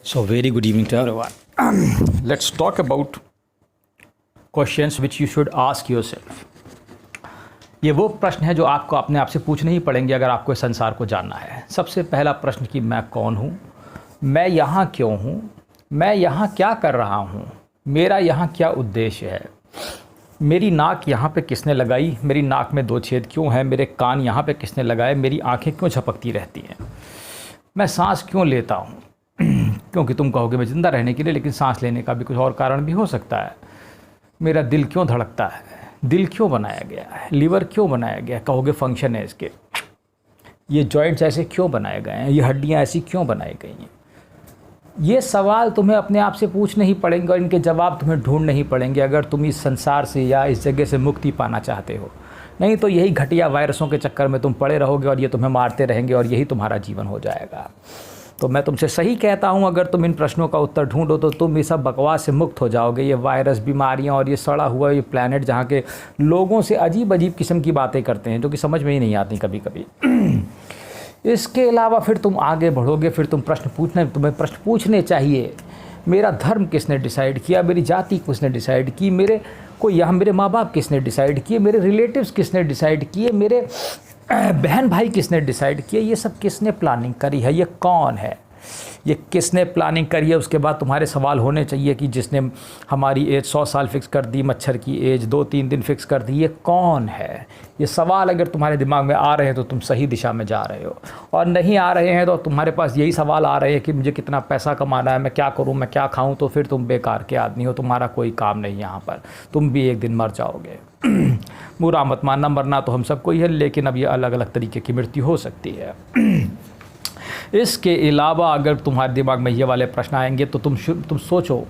So very good evening to everyone. Let's talk about questions which you should ask yourself. ये वो प्रश्न है जो आपको अपने आप से पूछने ही पड़ेंगे अगर आपको इस संसार को जानना है। सबसे पहला प्रश्न कि मैं कौन हूँ, मैं यहाँ क्यों हूँ, मैं यहाँ क्या कर रहा हूँ, मेरा यहाँ क्या उद्देश्य है, मेरी नाक यहाँ पे किसने लगाई, मेरी नाक में 2 छेद क्यों हैं, मेरे कान यहाँ पे किसने लगाए, मेरी आंखें क्यों झपकती रहती हैं, मैं सांस क्यों लेता हूँ। क्योंकि तुम कहोगे मैं ज़िंदा रहने के लिए, लेकिन सांस लेने का भी कुछ और कारण भी हो सकता है। मेरा दिल क्यों धड़कता है, दिल क्यों बनाया गया है, लीवर क्यों बनाया गया है, कहोगे फंक्शन है इसके। ये जॉइंट्स ऐसे क्यों बनाए गए हैं, ये हड्डियाँ ऐसी क्यों बनाई गई हैं। ये सवाल तुम्हें अपने आप से पूछने ही पड़ेंगे और इनके जवाब तुम्हें ढूंढने ही पड़ेंगे अगर तुम इस संसार से या इस जगह से मुक्ति पाना चाहते हो। नहीं तो यही घटिया वायरसों के चक्कर में तुम पड़े रहोगे और ये तुम्हें मारते रहेंगे और यही तुम्हारा जीवन हो जाएगा। तो मैं तुमसे सही कहता हूँ, अगर तुम इन प्रश्नों का उत्तर ढूंढो तो तुम इस सब बकवास से मुक्त हो जाओगे। ये वायरस, बीमारियाँ और ये सड़ा हुआ ये प्लैनेट जहाँ के लोगों से अजीब अजीब किस्म की बातें करते हैं जो कि समझ में ही नहीं आती कभी कभी। इसके अलावा फिर तुम आगे बढ़ोगे, फिर तुम्हें प्रश्न पूछने चाहिए। मेरा धर्म किसने डिसाइड किया, मेरी जाति किसने डिसाइड की, मेरे माँ बाप किसने डिसाइड किए, मेरे रिलेटिव्स किसने डिसाइड किए, मेरे बहन भाई किसने डिसाइड किए, ये सब किसने प्लानिंग करी है, ये कौन है, ये किसने प्लानिंग करी है। उसके बाद तुम्हारे सवाल होने चाहिए कि जिसने हमारी एज 100 साल फिक्स कर दी, मच्छर की एज 2-3 दिन फिक्स कर दी, ये कौन है। ये सवाल अगर तुम्हारे दिमाग में आ रहे हैं तो तुम सही दिशा में जा रहे हो, और नहीं आ रहे हैं तो तुम्हारे पास यही सवाल आ रहे हैं कि मुझे कितना पैसा कमाना है, मैं क्या करूं, मैं क्या खाऊं, तो फिर तुम बेकार के आदमी हो, तुम्हारा कोई काम नहीं यहाँ पर, तुम भी एक दिन मर जाओगे। बुरा मत मानना, मरना तो हम सबको ही है, लेकिन अब ये अलग अलग तरीके की मृत्यु हो सकती है। इसके अलावा अगर तुम्हारे दिमाग में ये वाले प्रश्न आएंगे तो तुम सोचो,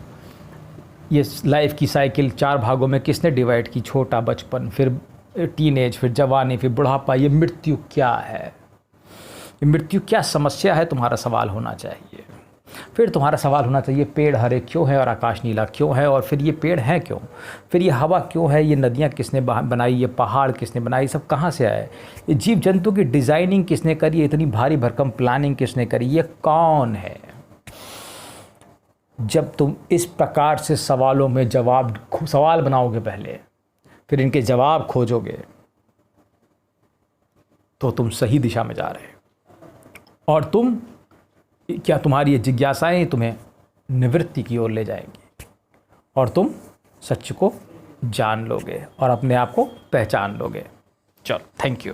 ये लाइफ की साइकिल 4 भागों में किसने डिवाइड की। छोटा बचपन, फिर टीनेज, फिर जवानी, फिर बुढ़ापा। ये मृत्यु क्या है, ये मृत्यु क्या समस्या है, तुम्हारा सवाल होना चाहिए। फिर तुम्हारा सवाल होना चाहिए पेड़ हरे क्यों है और आकाश नीला क्यों है, और फिर ये पेड़ हैं क्यों, फिर ये हवा क्यों है, ये नदियाँ किसने बनाई, ये पहाड़ किसने बनाई, सब कहाँ से आए, ये जीव जंतु की डिज़ाइनिंग किसने करी, इतनी भारी भरकम प्लानिंग किसने करी, ये कौन है। जब तुम इस प्रकार से सवालों में सवाल बनाओगे पहले, फिर इनके जवाब खोजोगे, तो तुम सही दिशा में जा रहे हो, और तुम्हारी ये जिज्ञासाएं तुम्हें निवृत्ति की ओर ले जाएंगी और तुम सच को जान लोगे और अपने आप को पहचान लोगे। चलो, थैंक यू।